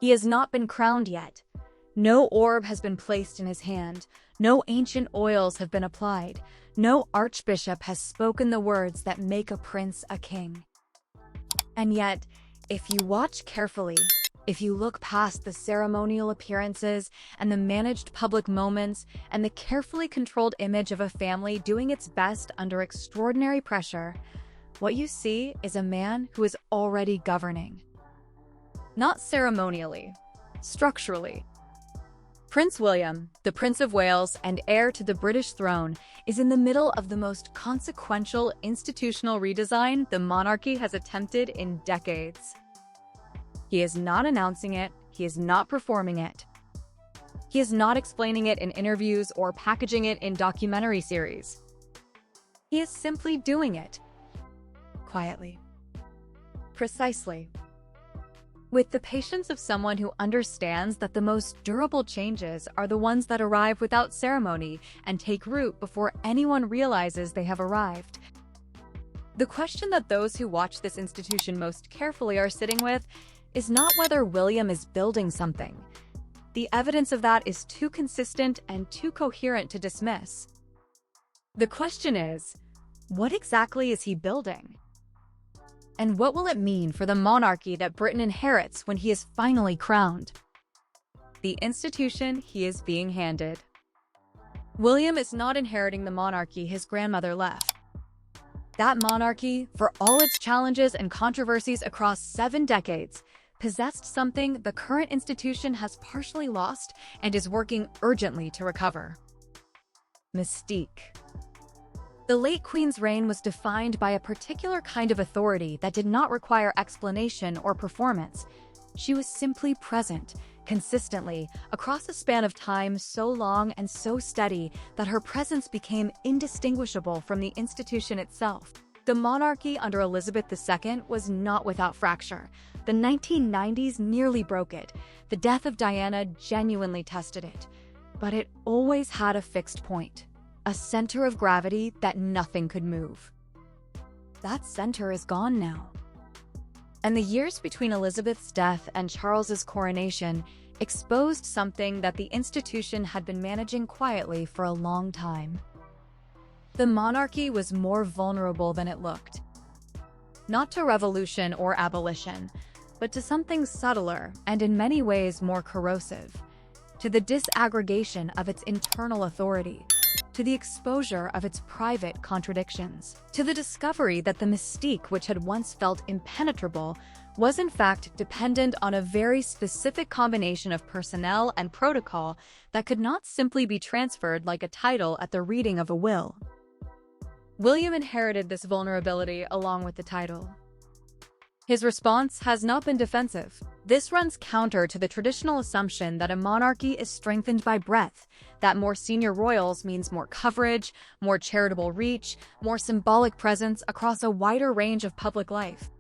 He has not been crowned yet. No orb has been placed in his hand. No ancient oils have been applied. No archbishop has spoken the words that make a prince a king. And yet, if you watch carefully, if you look past the ceremonial appearances and the managed public moments and the carefully controlled image of a family doing its best under extraordinary pressure, what you see is a man who is already governing. Not ceremonially, structurally. Prince William, the Prince of Wales and heir to the British throne, is in the middle of the most consequential institutional redesign the monarchy has attempted in decades. He is not announcing it, he is not performing it. He is not explaining it in interviews or packaging it in documentary series. He is simply doing it. Quietly. Precisely. With the patience of someone who understands that the most durable changes are the ones that arrive without ceremony and take root before anyone realizes they have arrived. The question that those who watch this institution most carefully are sitting with is not whether William is building something. The evidence of that is too consistent and too coherent to dismiss. The question is, what exactly is he building? And what will it mean for the monarchy that Britain inherits when he is finally crowned? The institution he is being handed. William is not inheriting the monarchy his grandmother left. That monarchy, for all its challenges and controversies across 7 decades, possessed something the current institution has partially lost and is working urgently to recover. Mystique. The late Queen's reign was defined by a particular kind of authority that did not require explanation or performance. She was simply present, consistently, across a span of time so long and so steady that her presence became indistinguishable from the institution itself. The monarchy under Elizabeth II was not without fracture. The 1990s nearly broke it. The death of Diana genuinely tested it. But it always had a fixed point. A center of gravity that nothing could move. That center is gone now. And the years between Elizabeth's death and Charles's coronation exposed something that the institution had been managing quietly for a long time. The monarchy was more vulnerable than it looked. Not to revolution or abolition, but to something subtler and in many ways more corrosive. To the disaggregation of its internal authority. To the exposure of its private contradictions, to the discovery that the mystique which had once felt impenetrable was in fact dependent on a very specific combination of personnel and protocol that could not simply be transferred like a title at the reading of a will. William inherited this vulnerability along with the title. His response has not been defensive. This runs counter to the traditional assumption that a monarchy is strengthened by breadth, that more senior royals means more coverage, more charitable reach, more symbolic presence across a wider range of public life.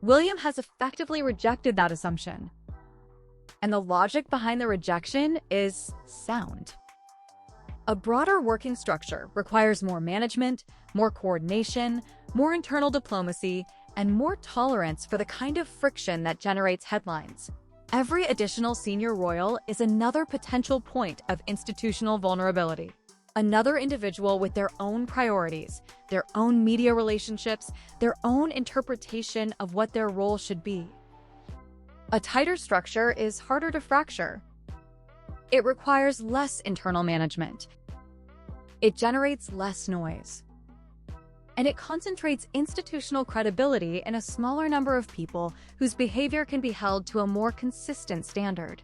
William has effectively rejected that assumption. And the logic behind the rejection is sound. A broader working structure requires more management, more coordination, more internal diplomacy, and more tolerance for the kind of friction that generates headlines. Every additional senior royal is another potential point of institutional vulnerability. Another individual with their own priorities, their own media relationships, their own interpretation of what their role should be. A tighter structure is harder to fracture. It requires less internal management. It generates less noise. And it concentrates institutional credibility in a smaller number of people whose behavior can be held to a more consistent standard.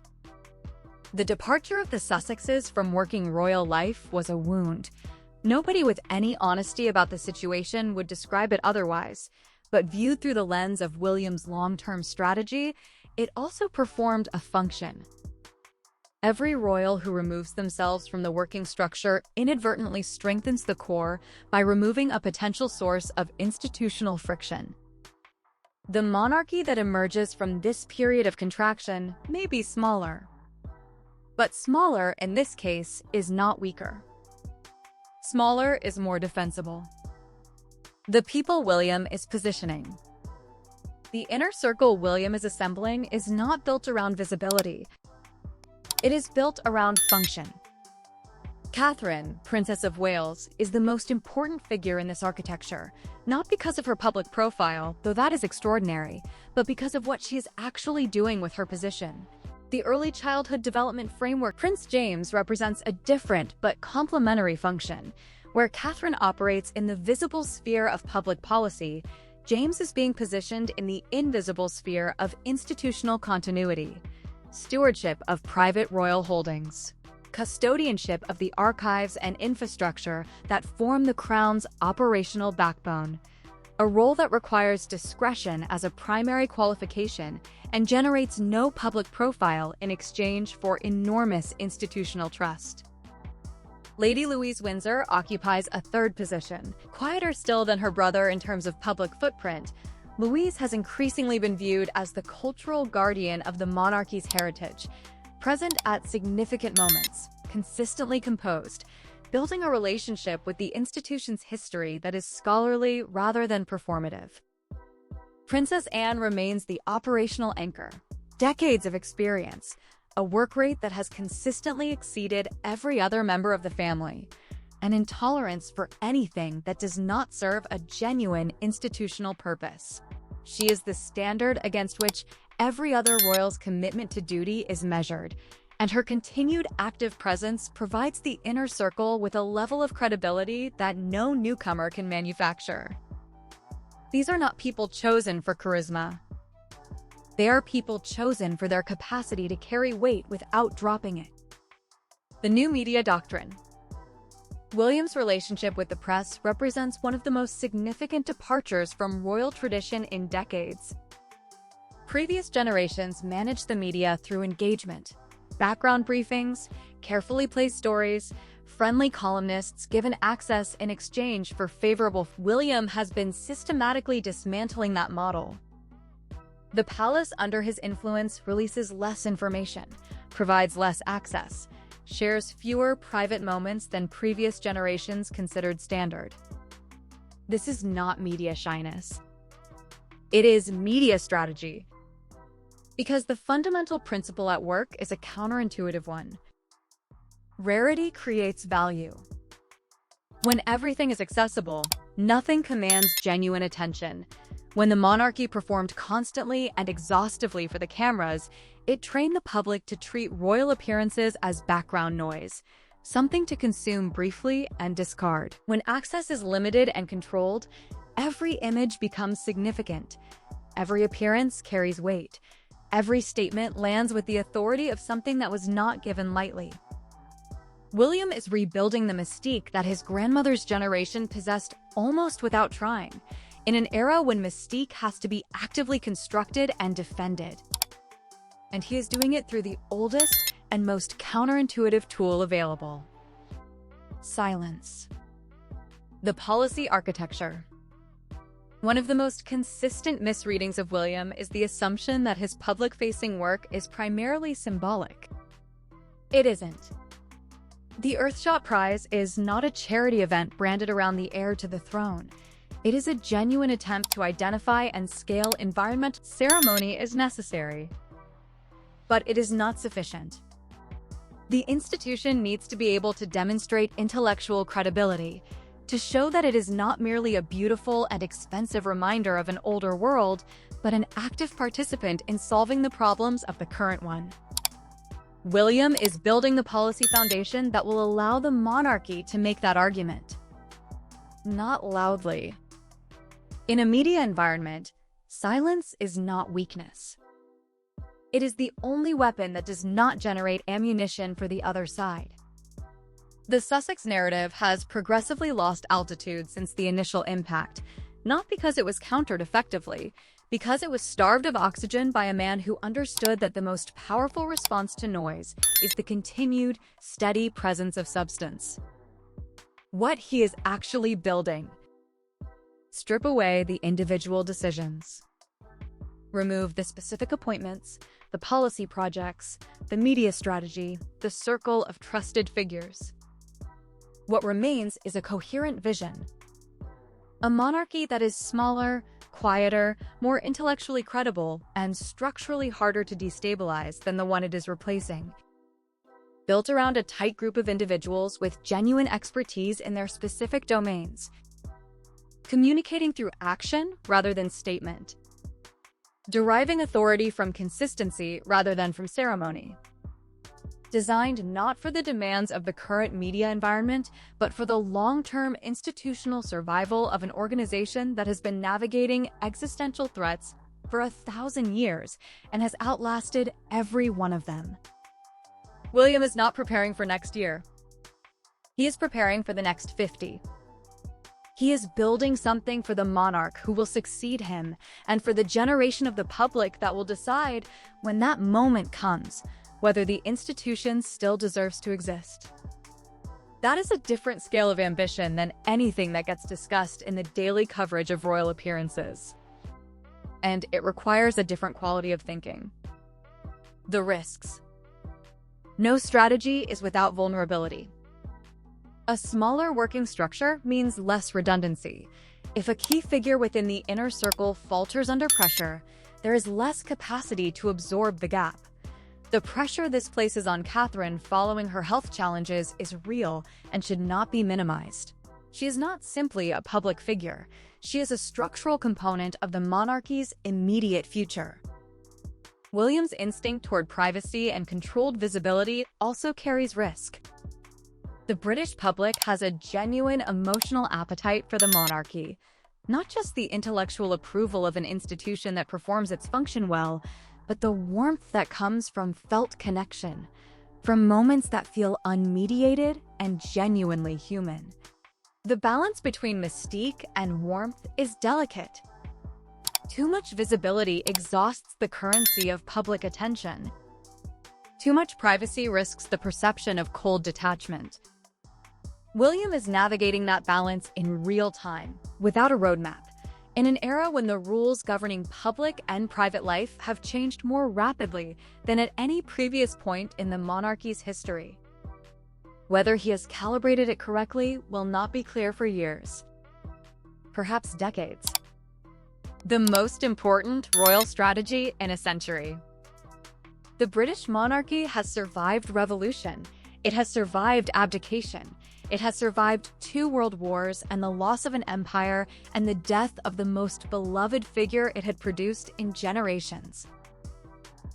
The departure of the Sussexes from working royal life was a wound. Nobody with any honesty about the situation would describe it otherwise, but viewed through the lens of William's long-term strategy, it also performed a function. Every royal who removes themselves from the working structure inadvertently strengthens the core by removing a potential source of institutional friction. The monarchy that emerges from this period of contraction may be smaller. But smaller, in this case, is not weaker. Smaller is more defensible. The people William is positioning. The inner circle William is assembling is not built around visibility. It is built around function. Catherine, Princess of Wales, is the most important figure in this architecture, not because of her public profile, though that is extraordinary, but because of what she is actually doing with her position. The early childhood development framework. Prince James represents a different but complementary function. Where Catherine operates in the visible sphere of public policy, James is being positioned in the invisible sphere of institutional continuity, stewardship of private royal holdings, custodianship of the archives and infrastructure that form the Crown's operational backbone, a role that requires discretion as a primary qualification and generates no public profile in exchange for enormous institutional trust. Lady Louise Windsor occupies a third position. Quieter still than her brother in terms of public footprint, Louise has increasingly been viewed as the cultural guardian of the monarchy's heritage, present at significant moments, consistently composed, building a relationship with the institution's history that is scholarly rather than performative. Princess Anne remains the operational anchor. Decades of experience, a work rate that has consistently exceeded every other member of the family, an intolerance for anything that does not serve a genuine institutional purpose. She is the standard against which every other royal's commitment to duty is measured, and her continued active presence provides the inner circle with a level of credibility that no newcomer can manufacture. These are not people chosen for charisma. They are people chosen for their capacity to carry weight without dropping it. The new media doctrine. William's relationship with the press represents one of the most significant departures from royal tradition in decades. Previous generations managed the media through engagement, background briefings, carefully placed stories, friendly columnists given access in exchange for favorable. William has been systematically dismantling that model. The palace under his influence releases less information, provides less access, shares fewer private moments than previous generations considered standard. This is not media shyness. It is media strategy. Because the fundamental principle at work is a counterintuitive one. Rarity creates value. When everything is accessible, nothing commands genuine attention. When the monarchy performed constantly and exhaustively for the cameras, it trained the public to treat royal appearances as background noise, something to consume briefly and discard. When access is limited and controlled, every image becomes significant. Every appearance carries weight. Every statement lands with the authority of something that was not given lightly. William is rebuilding the mystique that his grandmother's generation possessed almost without trying, in an era when mystique has to be actively constructed and defended. And he is doing it through the oldest and most counterintuitive tool available: silence. The policy architecture. One of the most consistent misreadings of William is the assumption that his public-facing work is primarily symbolic. It isn't. The Earthshot Prize is not a charity event branded around the heir to the throne. It is a genuine attempt to identify and scale environmental. Ceremony is necessary, but it is not sufficient. The institution needs to be able to demonstrate intellectual credibility, to show that it is not merely a beautiful and expensive reminder of an older world, but an active participant in solving the problems of the current one. William is building the policy foundation that will allow the monarchy to make that argument. Not loudly. In a media environment, silence is not weakness. It is the only weapon that does not generate ammunition for the other side. The Sussex narrative has progressively lost altitude since the initial impact, not because it was countered effectively, because it was starved of oxygen by a man who understood that the most powerful response to noise is the continued, steady presence of substance. What he is actually building. Strip away the individual decisions. Remove the specific appointments, the policy projects, the media strategy, the circle of trusted figures. What remains is a coherent vision. A monarchy that is smaller, quieter, more intellectually credible, and structurally harder to destabilize than the one it is replacing. Built around a tight group of individuals with genuine expertise in their specific domains, communicating through action rather than statement, deriving authority from consistency rather than from ceremony. Designed not for the demands of the current media environment, but for the long-term institutional survival of an organization that has been navigating existential threats for 1,000 years and has outlasted every one of them. William is not preparing for next year. He is preparing for the next 50. He is building something for the monarch who will succeed him and for the generation of the public that will decide, when that moment comes, whether the institution still deserves to exist. That is a different scale of ambition than anything that gets discussed in the daily coverage of royal appearances. And it requires a different quality of thinking. The risks. No strategy is without vulnerability. A smaller working structure means less redundancy. If a key figure within the inner circle falters under pressure, there is less capacity to absorb the gap. The pressure this places on Catherine following her health challenges is real and should not be minimized. She is not simply a public figure. She is a structural component of the monarchy's immediate future. William's instinct toward privacy and controlled visibility also carries risk. The British public has a genuine emotional appetite for the monarchy, not just the intellectual approval of an institution that performs its function well, but the warmth that comes from felt connection, from moments that feel unmediated and genuinely human. The balance between mystique and warmth is delicate. Too much visibility exhausts the currency of public attention. Too much privacy risks the perception of cold detachment. William is navigating that balance in real time, without a roadmap, in an era when the rules governing public and private life have changed more rapidly than at any previous point in the monarchy's history. Whether he has calibrated it correctly will not be clear for years, perhaps decades. The most important royal strategy in a century. The British monarchy has survived revolution. It has survived abdication. It has survived 2 world wars and the loss of an empire and the death of the most beloved figure it had produced in generations.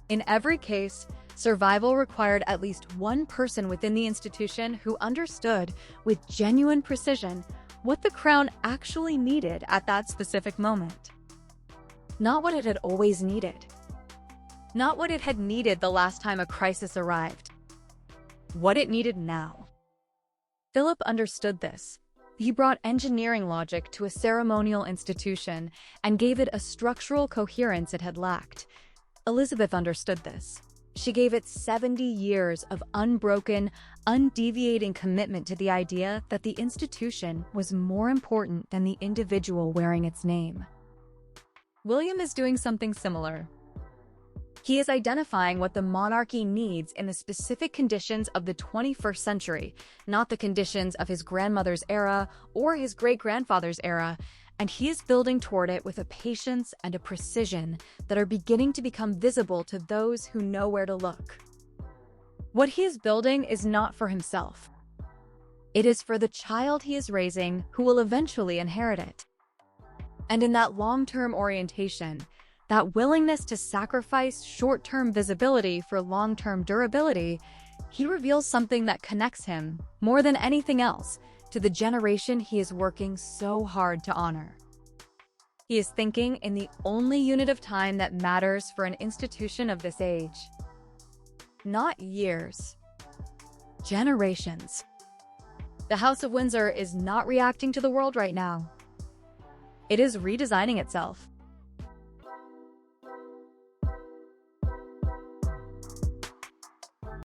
In every case, survival required at least one person within the institution who understood, with genuine precision, what the crown actually needed at that specific moment. Not what it had always needed. Not what it had needed the last time a crisis arrived. What it needed now. Philip understood this. He brought engineering logic to a ceremonial institution and gave it a structural coherence it had lacked. Elizabeth understood this. She gave it 70 years of unbroken, undeviating commitment to the idea that the institution was more important than the individual wearing its name. William is doing something similar. He is identifying what the monarchy needs in the specific conditions of the 21st century, not the conditions of his grandmother's era or his great-grandfather's era, and he is building toward it with a patience and a precision that are beginning to become visible to those who know where to look. What he is building is not for himself. It is for the child he is raising who will eventually inherit it. And in that long-term orientation, that willingness to sacrifice short-term visibility for long-term durability, he reveals something that connects him, more than anything else, to the generation he is working so hard to honor. He is thinking in the only unit of time that matters for an institution of this age. Not years. Generations. The House of Windsor is not reacting to the world right now. It is redesigning itself.